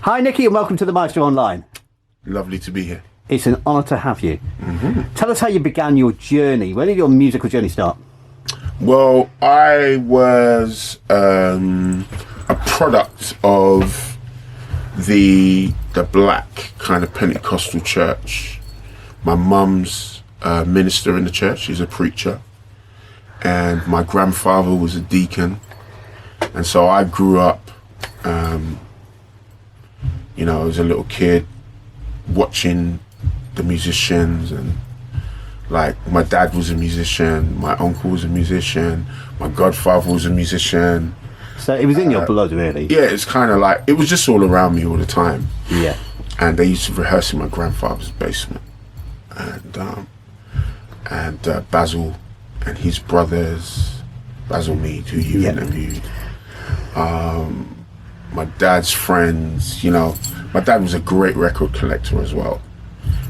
Hi, Nicky, and welcome to the Maestro Online. Lovely to be here. It's an honour to have you. Mm-hmm. Tell us how you began your journey. Where did your musical journey start? Well, I was a product of the black kind of Pentecostal church. My mum's a minister in the church. She's a preacher. And my grandfather was a deacon. And so I grew up, as a little kid watching the musicians, and like my dad was a musician, my uncle was a musician, my godfather was a musician. So it was in your blood, really? Yeah, it's kind of like, it was just all around me all the time. Yeah. And they used to rehearse in my grandfather's basement. And Basil and his brothers, Basil Mead, who you interviewed, my dad's friends, my dad was a great record collector as well,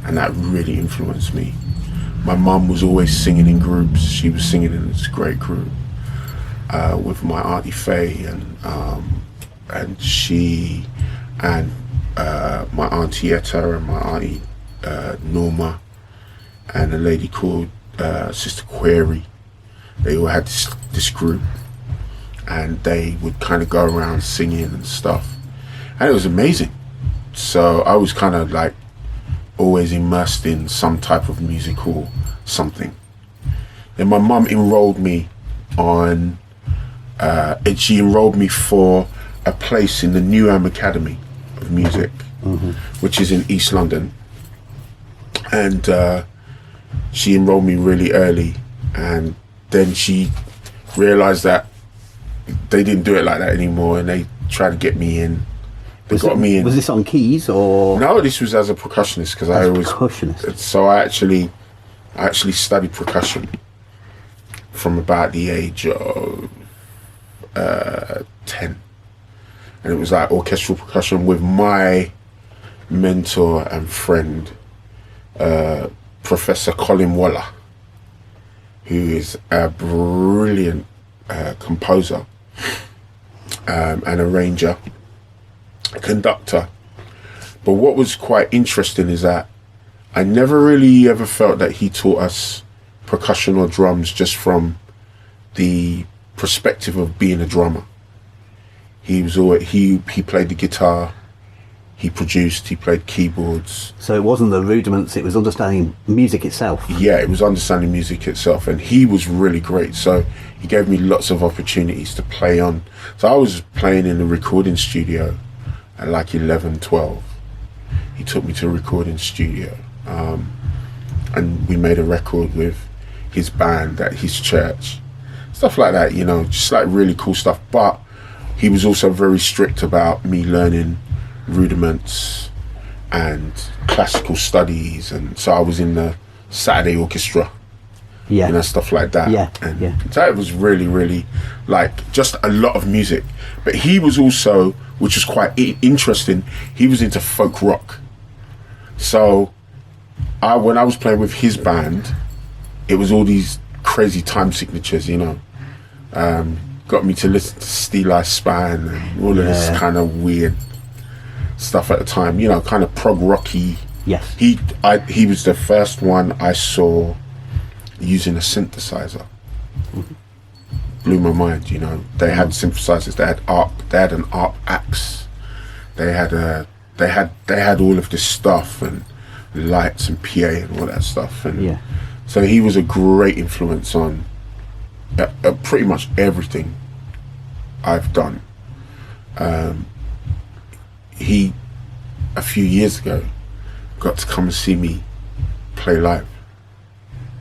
and that really influenced me. My mum was always singing in groups. She was singing in this great group with my auntie Faye, and she and my auntie Etta and my auntie Norma, and a lady called Sister Query. They all had this group, and they would kind of go around singing and stuff, and it was amazing. So I was kind of like always immersed in some type of musical something. Then my mum enrolled me on, and she enrolled me for a place in the Newham Academy of Music, which is in East London. And she enrolled me really early, and then she realised that they didn't do it like that anymore, and they tried to get me in. They got me in. Was this on keys or? No, this was as a percussionist, because I always. Percussionist. So I actually studied percussion from about the age of 10, and it was like orchestral percussion with my mentor and friend, Professor Colin Waller, who is a brilliant composer and arranger, a conductor. But what was quite interesting is that I never really ever felt that he taught us percussion or drums just from the perspective of being a drummer. He was always, he played the guitar, he produced, he played keyboards. So it wasn't the rudiments, it was understanding music itself. Yeah, it was understanding music itself, and he was really great. So he gave me lots of opportunities to play on. So I was playing in the recording studio at like 11, 12. He took me to a recording studio, and we made a record with his band at his church. Stuff like that, just like really cool stuff. But he was also very strict about me learning rudiments and classical studies, and so I was in the Saturday orchestra, stuff like that. So it was really, really like just a lot of music. But he was also, which was quite interesting, he was into folk rock. So when I was playing with his band, it was all these crazy time signatures, got me to listen to Steeleye Span and all of this kind of weird stuff at the time, kind of prog rocky. Yes. He was the first one I saw using a synthesizer. Blew my mind, They had synthesizers. They had an ARP axe. They had all of this stuff and lights and PA and all that stuff. And so he was a great influence on pretty much everything I've done. He, a few years ago, got to come and see me play live,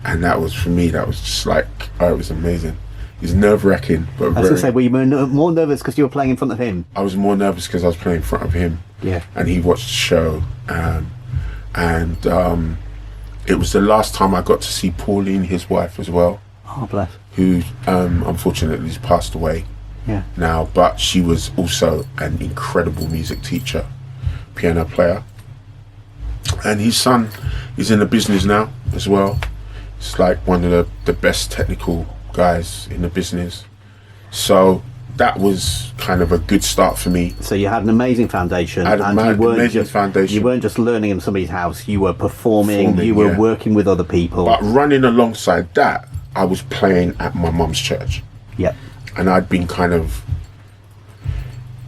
and that was, for me, that was just like, it was amazing. It was nerve-wracking, but I was going to say, were you more nervous because you were playing in front of him? I was more nervous because I was playing in front of him. Yeah. And he watched the show, and it was the last time I got to see Pauline, his wife, as well. Oh, bless. Who unfortunately has passed away now, but she was also an incredible music teacher, piano player, and his son is in the business now as well. It's like one of the best technical guys in the business. So that was kind of a good start for me. So you had an amazing foundation, I had and an you weren't amazing just foundation. you weren't just learning in somebody's house. You were performing. You were working with other people. But running alongside that, I was playing at my mum's church. Yep. And I'd been kind of...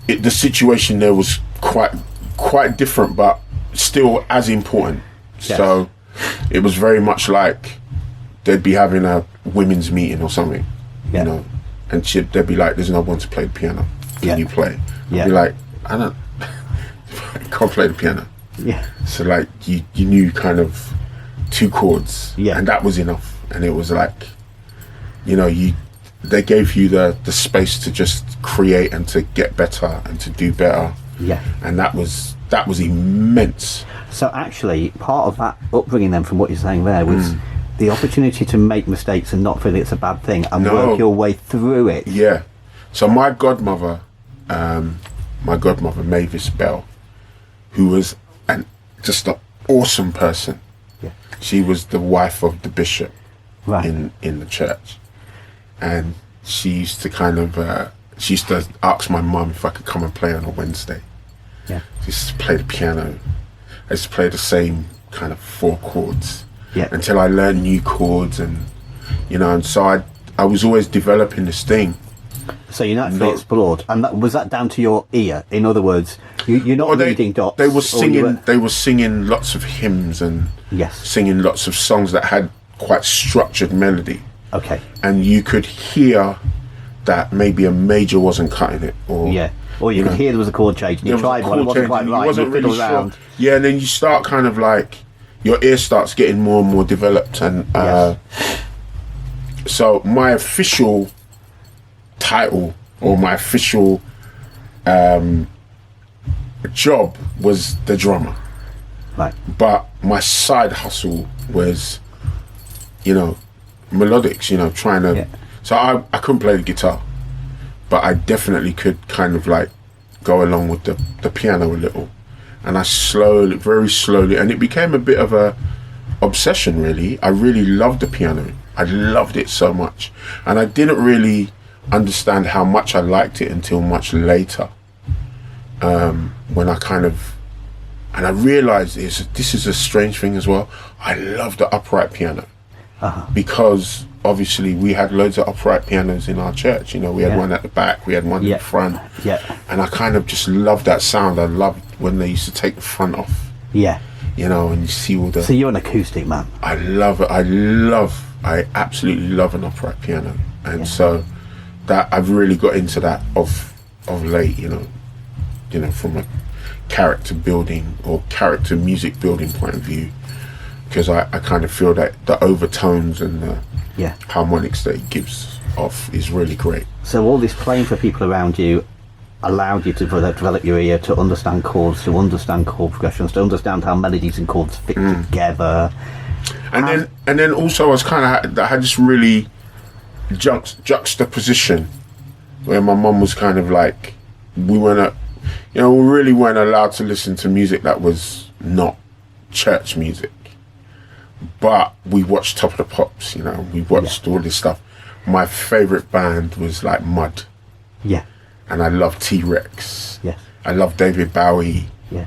the situation there was quite different, but still as important. Yes. So it was very much like they'd be having a women's meeting or something, you know, and they'd be like, there's no one to play the piano. Can you play? I'd be like, I can't play the piano. Yeah. So like you knew kind of 2 chords, and that was enough. And it was like, you know, they gave you the space to just create and to get better and to do better. Yeah. And that was immense. So actually, part of that upbringing then, from what you're saying there, was the opportunity to make mistakes and not feel it's a bad thing and work your way through it. Yeah. So my godmother, Mavis Bell, who was just an awesome person. Yeah. She was the wife of the bishop Right. in the church. And she used to she used to ask my mum if I could come and play on a Wednesday. Yeah. She used to play the piano. I used to play the same kind of 4 chords until I learned new chords, and you know, and so I was always developing this thing. So you naturally explored, and was that down to your ear? In other words, you're not reading dots. They were singing. They were singing lots of hymns and singing lots of songs that had quite structured melody. Okay. And you could hear that maybe a major wasn't cutting it, or you could hear there was a chord change, and you tried one, it wasn't quite right, wasn't you really fiddled around. sure. Yeah, and then you start kind of like, your ear starts getting more and more developed, and so my official title, or my official job, was the drummer. Right. But my side hustle was, you know, melodics, you know, trying to so I couldn't play the guitar, but I definitely could kind of like go along with the piano a little, and I very slowly, and it became a bit of a obsession really. I really loved the piano. I loved it so much, and I didn't really understand how much I liked it until much later, when I kind of, and I realized this is a strange thing as well. I love the upright piano. Because obviously we had loads of upright pianos in our church. You know, we had one at the back, we had one in the front. Yeah. And I kind of just loved that sound. I loved when they used to take the front off. Yeah. You know, and you see all the... So you're an acoustic man. I love it. I absolutely love an upright piano. And so that I've really got into that of late, you know, from a character building or character music building point of view. Because I kind of feel that the overtones and the harmonics that it gives off is really great. So all this playing for people around you allowed you to develop your ear, to understand chords, to understand chord progressions, to understand how melodies and chords fit together. And then also I was kind of, I had this really juxtaposition where my mum was kind of like, we really weren't allowed to listen to music that was not church music. But we watched Top of the Pops, you know, we watched all this stuff. My favourite band was like Mud. Yeah. And I loved T-Rex. Yeah. I loved David Bowie. Yeah.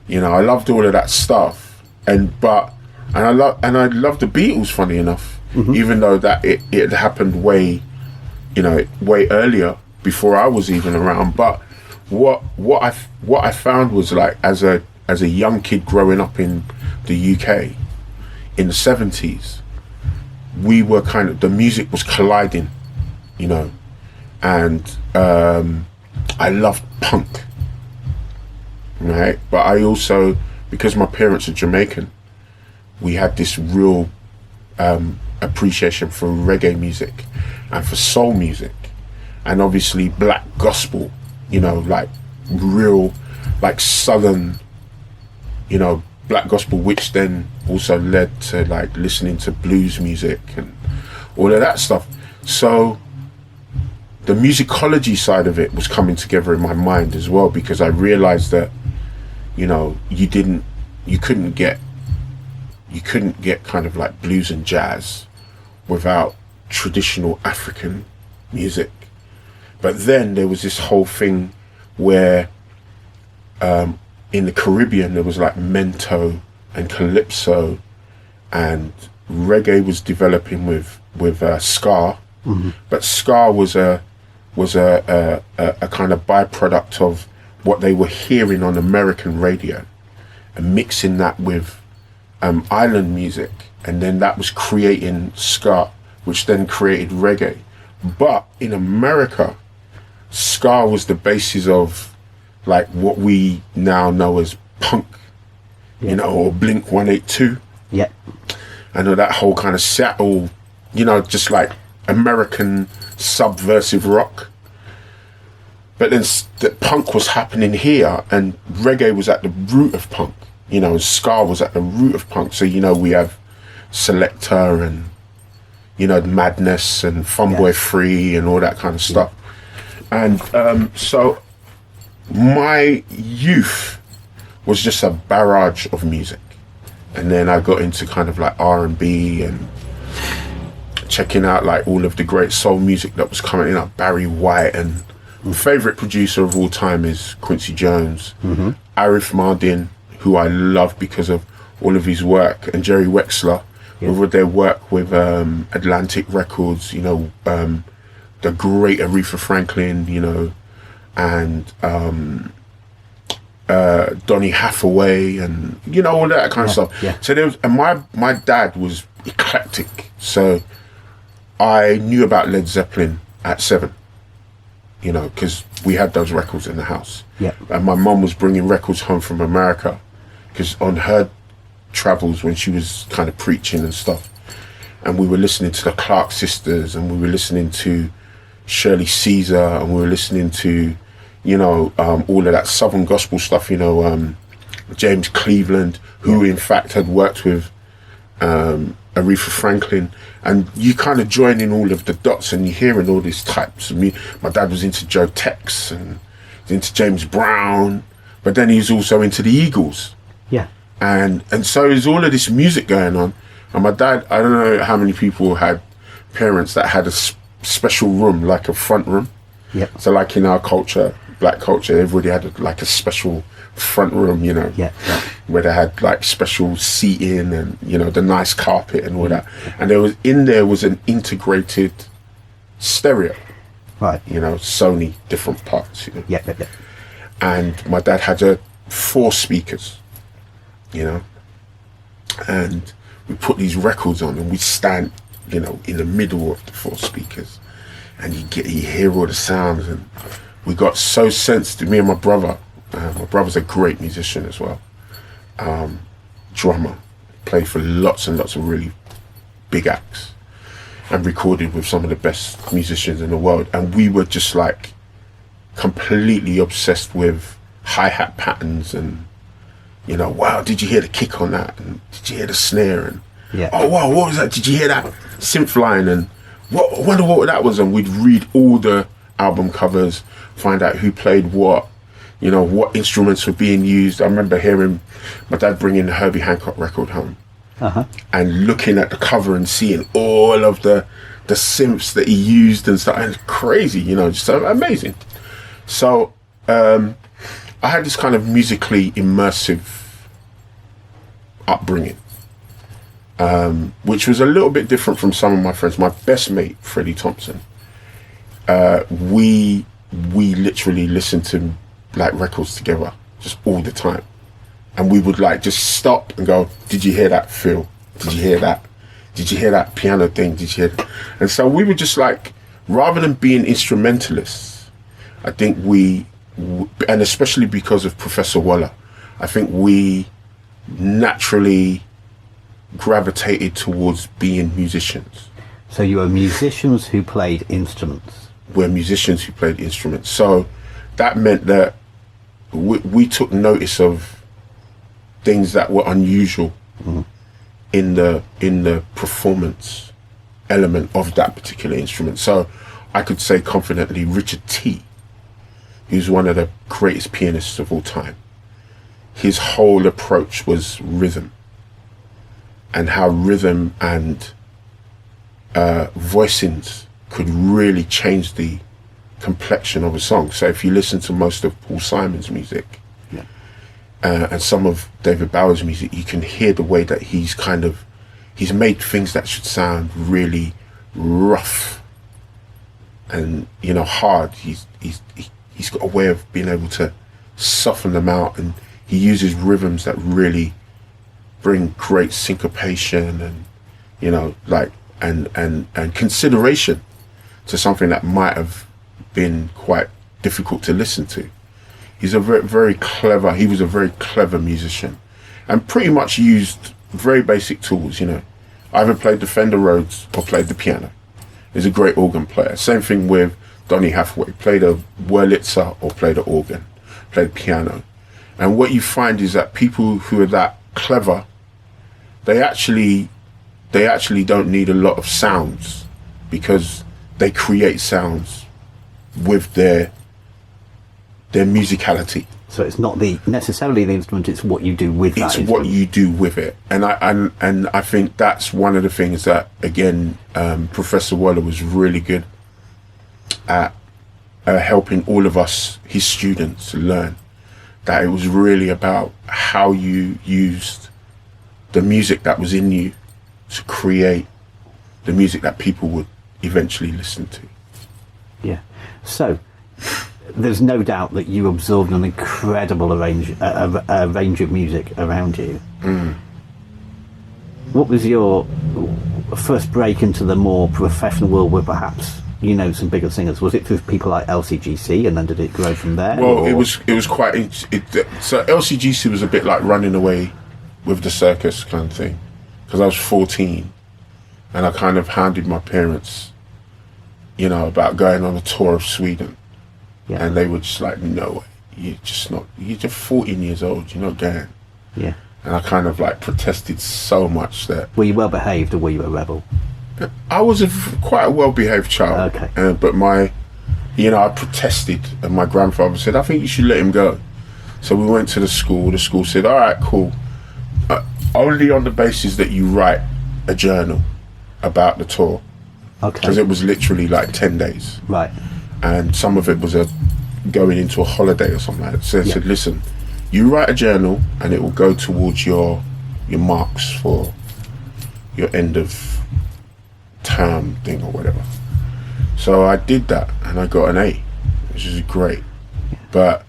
You know, I loved all of that stuff. And I loved the Beatles, funny enough, even though that it happened way earlier, before I was even around. But what I found was, like, as a young kid growing up in the UK in the 70s, we were kind of, the music was colliding, you know, and I loved punk, right? But I also, because my parents are Jamaican, we had this real appreciation for reggae music and for soul music, and obviously black gospel, you know, like real, like southern, you know, black gospel, which then also led to like listening to blues music and all of that stuff. So the musicology side of it was coming together in my mind as well, because I realized that, you know, you couldn't get kind of like blues and jazz without traditional African music, But then there was this whole thing where in the Caribbean there was like mento and calypso, and reggae was developing with ska. But ska was a kind of byproduct of what they were hearing on American radio, and mixing that with island music, and then that was creating ska, which then created reggae. But in America, ska was the basis of like what we now know as punk, you know, or Blink 182. Yeah. I know that whole kind of Seattle, you know, just like American subversive rock. But then the punk was happening here, and reggae was at the root of punk, you know, and ska was at the root of punk. So, you know, we have Selector and, you know, Madness and Funboy Free and all that kind of stuff. And so my youth was just a barrage of music. And then I got into kind of like R&B and checking out like all of the great soul music that was coming in, like Barry White. And my favorite producer of all time is Quincy Jones, Arif Mardin, who I love because of all of his work, and Jerry Wexler, with their work with Atlantic Records, you know, the great Aretha Franklin, you know, and Donny Hathaway, and you know, all that kind of stuff. So there was, and my dad was eclectic, so I knew about Led Zeppelin at 7, you know, because we had those records in the house. And my mum was bringing records home from America, because on her travels when she was kind of preaching and stuff, and we were listening to the Clark sisters, and we were listening to Shirley Caesar, and we were listening to, you know, all of that Southern gospel stuff, you know, James Cleveland, who in fact had worked with Aretha Franklin, and you kind of join in all of the dots, and you're hearing all these types of music. My dad was into Joe Tex and into James Brown, but then he's also into the Eagles. And so there's all of this music going on, and my dad, I don't know how many people had parents that had a special room, like a front room. So like in our culture, black culture, everybody had like a special front room, you know, where they had like special seating and, you know, the nice carpet and all that. And there was an integrated stereo, you know, Sony, different parts, you know. And my dad had 4 speakers, you know, and we put these records on, and we stand, you know, in the middle of the 4 speakers, and you hear all the sounds. And we got so sensitive, me and my brother. My brother's a great musician as well, drummer, played for lots and lots of really big acts, and recorded with some of the best musicians in the world. And we were just like completely obsessed with hi-hat patterns, and, you know, wow, did you hear the kick on that? And did you hear the snare? And oh wow, what was that? Did you hear that synth line? And I wonder what that was. And we'd read all the album covers, find out who played what, you know, what instruments were being used. I remember hearing my dad bringing the Herbie Hancock record home, and looking at the cover and seeing all of the synths that he used and stuff. And it's crazy, you know, just so amazing. So I had this kind of musically immersive upbringing, which was a little bit different from some of my friends. My best mate, Freddie Thompson, we literally listened to like records together just all the time, and we would like just stop and go, did you hear that, Phil? Did you hear that? Did you hear that piano thing? Did you hear that? And so we were just like, rather than being instrumentalists, I think and especially because of Professor Waller, I think we naturally gravitated towards being musicians. So you were musicians who played instruments. We're musicians who played instruments. So that meant that we took notice of things that were unusual in the performance element of that particular instrument. So I could say confidently, Richard T, who's one of the greatest pianists of all time, his whole approach was rhythm, and how rhythm and voicings could really change the complexion of a song. So if you listen to most of Paul Simon's music, Yeah. and some of David Bower's music, you can hear the way that he's made things that should sound really rough and, you know, hard. He's got a way of being able to soften them out, and he uses rhythms that really bring great syncopation and, you know, like and consideration to something that might have been quite difficult to listen to. He's a very clever. He was a very clever musician, and pretty much used very basic tools. You know, either played the Fender Rhodes or played the piano. He's a great organ player. Same thing with Donny Hathaway. Played a Wurlitzer or played an organ, played piano. And what you find is that people who are that clever, they actually don't need a lot of sounds, because they create sounds with their musicality. So it's not necessarily the instrument; it's what you do with that. It's what you do with it, and I think that's one of the things that, again, Professor Waller was really good at helping all of us, his students, learn that it was really about how you used the music that was in you to create the music that people would eventually listen to. Yeah. So there's no doubt that you absorbed an incredible range of music around you. Mm. What was your first break into the more professional world with perhaps, you know, some bigger singers? Was it through people like LCGC, and then did it grow from there? Well, or? it was quite... so LCGC was a bit like running away with the circus kind of thing, because I was 14 and I kind of hounded my parents, you know, about going on a tour of Sweden. Yeah. And they were just like, no, you're just 14 years old, you're not going. Yeah. And I kind of like protested so much that... Were you well behaved, or were you a rebel? I was quite a well-behaved child. Okay. But I protested, and my grandfather said, I think you should let him go. So we went to the school. The school said, all right, cool. Only on the basis that you write a journal about the tour. Okay. Because it was literally like 10 days. Right. And some of it was going into a holiday or something like that. So they said, listen, you write a journal and it will go towards your marks for your end of term thing or whatever. So I did that and I got an A, which is great. But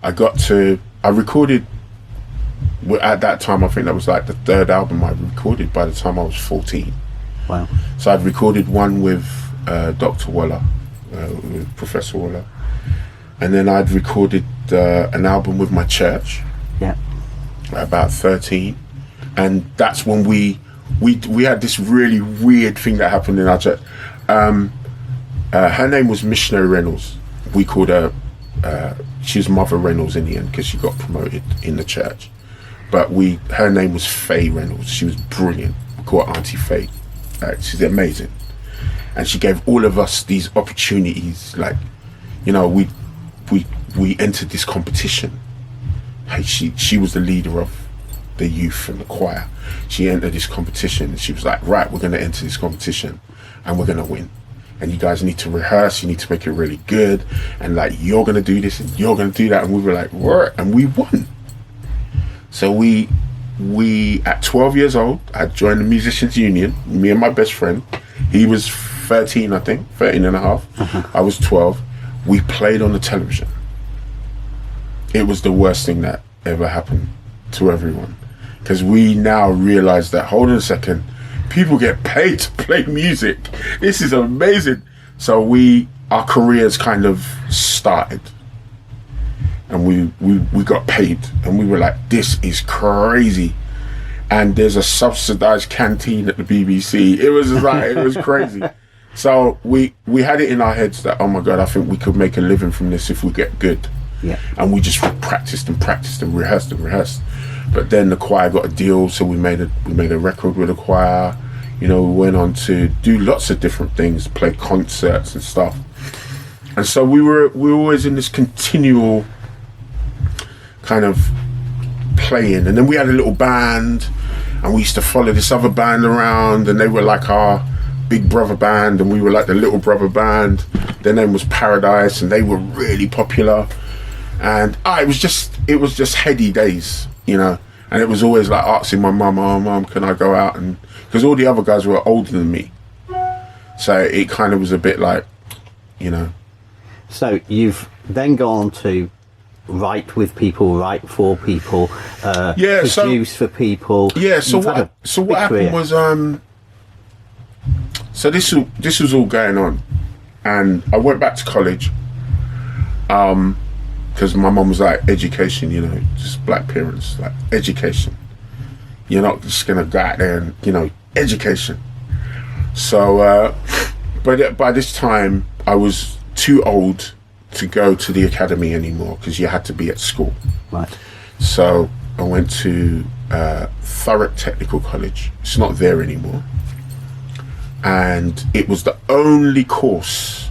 I recorded, at that time, I think that was like the third album I recorded by the time I was 14. Wow. So I'd recorded one with Dr. Waller, with Professor Waller, and then I'd recorded an album with my church. Yeah. About 13, and that's when we had this really weird thing that happened in our church. Her name was Missionary Reynolds. We called her. She was Mother Reynolds in the end because she got promoted in the church. But her name was Faye Reynolds. She was brilliant. We call her Auntie Faye. She's amazing, and she gave all of us these opportunities. Like, you know, we entered this competition. Hey, she was the leader of the youth and the choir. She entered this competition, and she was like, right, we're going to enter this competition, and we're going to win. And you guys need to rehearse. You need to make it really good. And like, you're going to do this and you're going to do that. And we were like, what? And we won. So we at 12 years old, I joined the Musicians Union, me and my best friend. He was 13, I think, 13 and a half. I was 12. We played on the television. It was the worst thing that ever happened to everyone. Because we now realize that, hold on a second, people get paid to play music. This is amazing. So our careers kind of started. And we got paid, and we were like, this is crazy. And there's a subsidized canteen at the BBC. It was crazy. So we had it in our heads that, oh my God, I think we could make a living from this if we get good. Yeah. And we just practiced and rehearsed. But then the choir got a deal, so we made a record with the choir. You know, we went on to do lots of different things, play concerts and stuff. And so we were always in this continual kind of playing. And then we had a little band, and we used to follow this other band around, and they were like our Big Brother band, and we were like the little brother band. Their name was Paradise, and they were really popular. And it was just heady days, you know. And it was always like asking my mum, "Oh, mum, can I go out?" And because all the other guys were older than me, so it kind of was a bit like, you know. So you've then gone to write with people, write for people, produce for people. Yeah. So what happened was so this was all going on, and I went back to college. Because my mum was like, education, you know, just black parents, like, education. You're not just going to go out there and, you know, education. So, but by this time, I was too old to go to the academy anymore because you had to be at school. Right. So I went to Thurrock Technical College. It's not there anymore. And it was the only course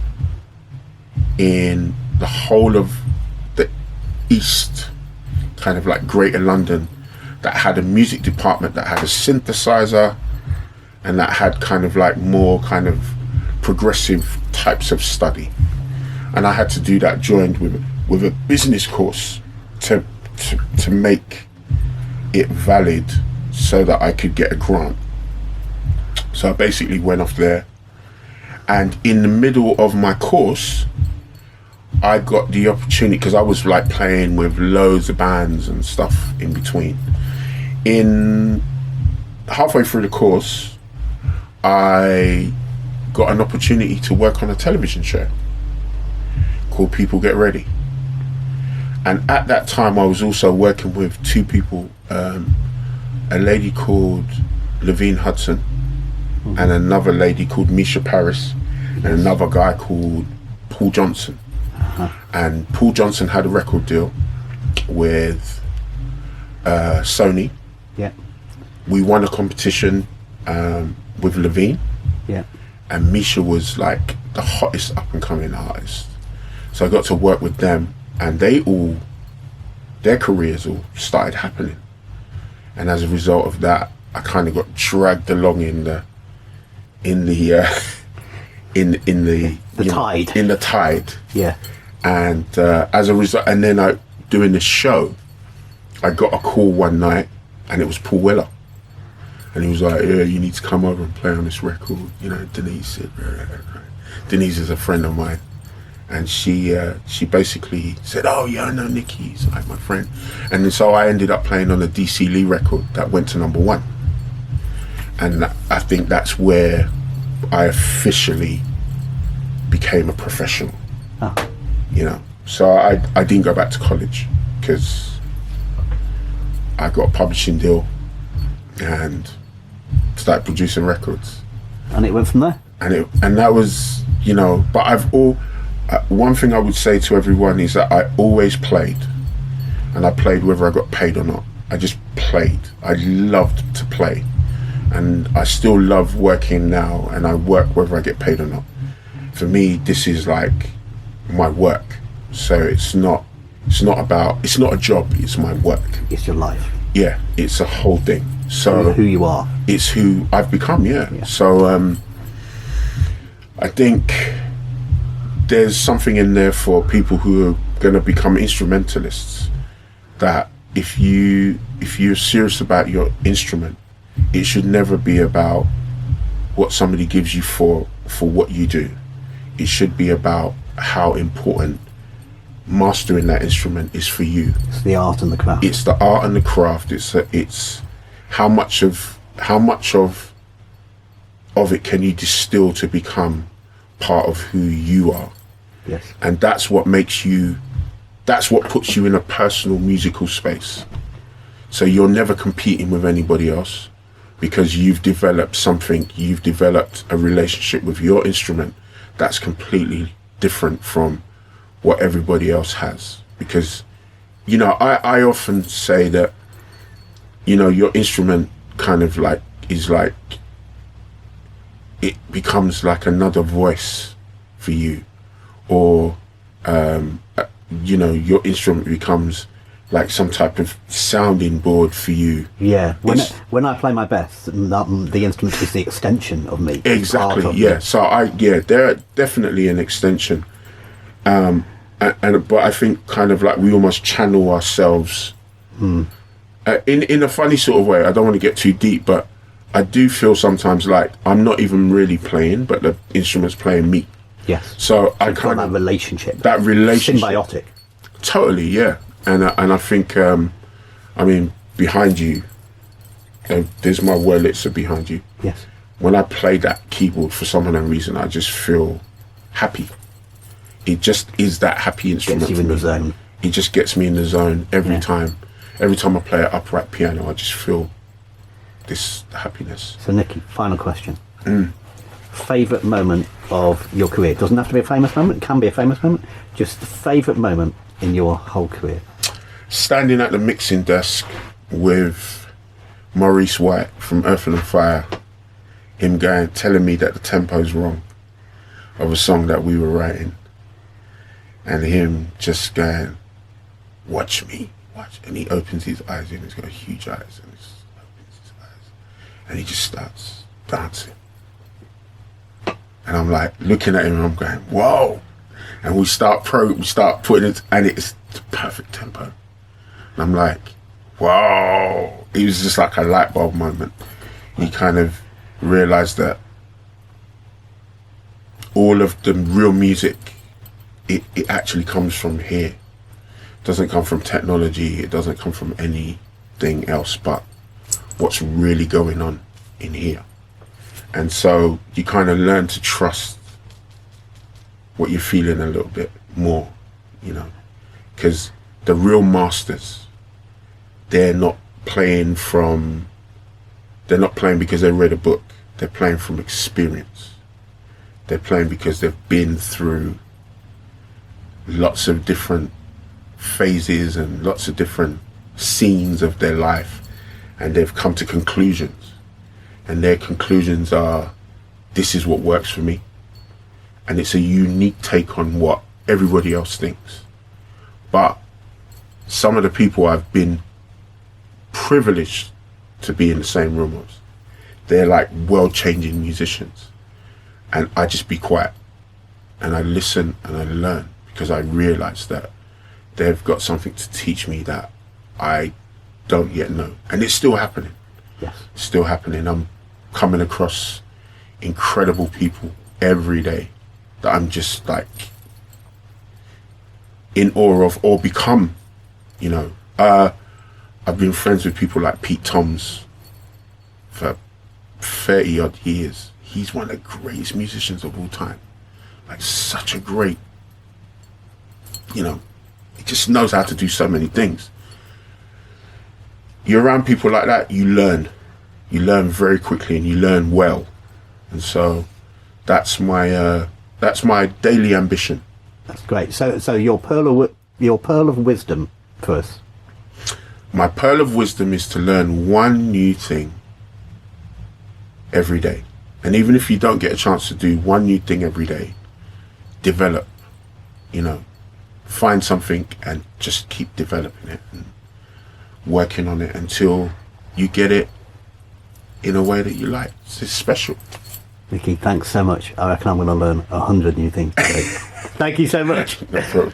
in the whole of East, kind of like Greater London, that had a music department that had a synthesizer and that had kind of like more kind of progressive types of study. And I had to do that joined with a business course to make it valid so that I could get a grant. So I basically went off there, and in the middle of my course I got the opportunity, because I was like playing with loads of bands and stuff in between. In halfway through the course, I got an opportunity to work on a television show called People Get Ready. And at that time, I was also working with two people, a lady called Levine Hudson, and another lady called Misha Paris, and another guy called Paul Johnson. And Paul Johnson had a record deal with Sony. Yeah. We won a competition with Levine. Yeah. And Misha was like the hottest up and coming artist. So I got to work with them, and their careers all started happening. And as a result of that, I kind of got dragged along in the tide. Yeah. And as a result, and then doing the show, I got a call one night, and it was Paul Weller, and he was like, "Yeah, you need to come over and play on this record." You know, Denise said, Denise is a friend of mine, and she basically said, "Oh yeah, I know Nicky, he's like my friend," and then, so I ended up playing on a DC Lee record that went to #1, and I think that's where I officially became a professional. Oh. You know, so I didn't go back to college because I got a publishing deal and started producing records. And it went from there. And that was, you know, but one thing I would say to everyone is that I always played, and I played whether I got paid or not. I just played. I loved to play, and I still love working now, and I work whether I get paid or not. For me, this is like my work, so it's not a job, it's my work, it's your life. Yeah, it's a whole thing. So who you are, it's who I've become. Yeah. So I think there's something in there for people who are going to become instrumentalists, that if you're serious about your instrument, it should never be about what somebody gives you for what you do. It should be about how important mastering that instrument is for you. It's the art and the craft. It's the art and the craft. It's how much of it can you distill to become part of who you are. Yes. And that's what puts you in a personal musical space. So you're never competing with anybody else, because you've developed a relationship with your instrument that's completely different from what everybody else has. Because, you know, I often say that, you know, your instrument kind of like is like, it becomes like another voice for you, or you know, your instrument becomes like some type of sounding board for you. Yeah, It's- when I play my best, the instrument is the extension of me. It's Exactly. part of Yeah. me. So they're definitely an extension. But I think kind of like we almost channel ourselves in a funny sort of way. I don't want to get too deep, but I do feel sometimes like I'm not even really playing, but the instrument's playing me. Yes. So I You've got kind that of relationship. that relationship. Symbiotic. Totally, yeah. And I think I mean behind you, there's my Wurlitzer behind you. Yes. When I play that keyboard for some unknown reason, I just feel happy. It just is that happy instrument. Gets you for in the me. zone. It just gets me in the zone every Yeah. time. Every time I play an upright piano, I just feel this happiness. So, Nicky, final question. Favourite moment of your career? It doesn't have to be a famous moment. It can be a famous moment. Just the favourite moment in your whole career. Standing at the mixing desk with Maurice White from Earth and Fire, him telling me that the tempo's wrong of a song that we were writing, and him just going, watch me, watch. And he opens his eyes, and he's got huge eyes, and he just opens his eyes, and he just starts dancing. And I'm like looking at him, and I'm going, whoa. And we start putting it, and it's the perfect tempo. And I'm like, whoa. It was just like a light bulb moment. You kind of realize that all of the real music, it actually comes from here. It doesn't come from technology. It doesn't come from anything else but what's really going on in here. And so you kind of learn to trust what you're feeling a little bit more, you know, because the real masters, they're not playing because they read a book. They're playing from experience. They're playing because they've been through lots of different phases and lots of different scenes of their life, and they've come to conclusions. And their conclusions are, this is what works for me. And it's a unique take on what everybody else thinks. But some of the people I've been privileged to be in the same room with, they're like world-changing musicians. And I just be quiet. And I listen and I learn, because I realize that they've got something to teach me that I don't yet know. And it's still happening. Yes. It's still happening. I'm coming across incredible people every day that I'm just like in awe of, or become, you know. I've been friends with people like Pete Toms for 30 odd years. He's one of the greatest musicians of all time. Like such a great, you know, he just knows how to do so many things. You're around people like that, you learn very quickly, and you learn well. And so that's my daily ambition. That's great. So your pearl of wisdom for us. My pearl of wisdom is to learn one new thing every day. And even if you don't get a chance to do one new thing every day, develop, you know, find something and just keep developing it and working on it until you get it in a way that you like. It's special. Nicky, thanks so much. I reckon I'm going to learn 100 new things today. Thank you so much. No problem.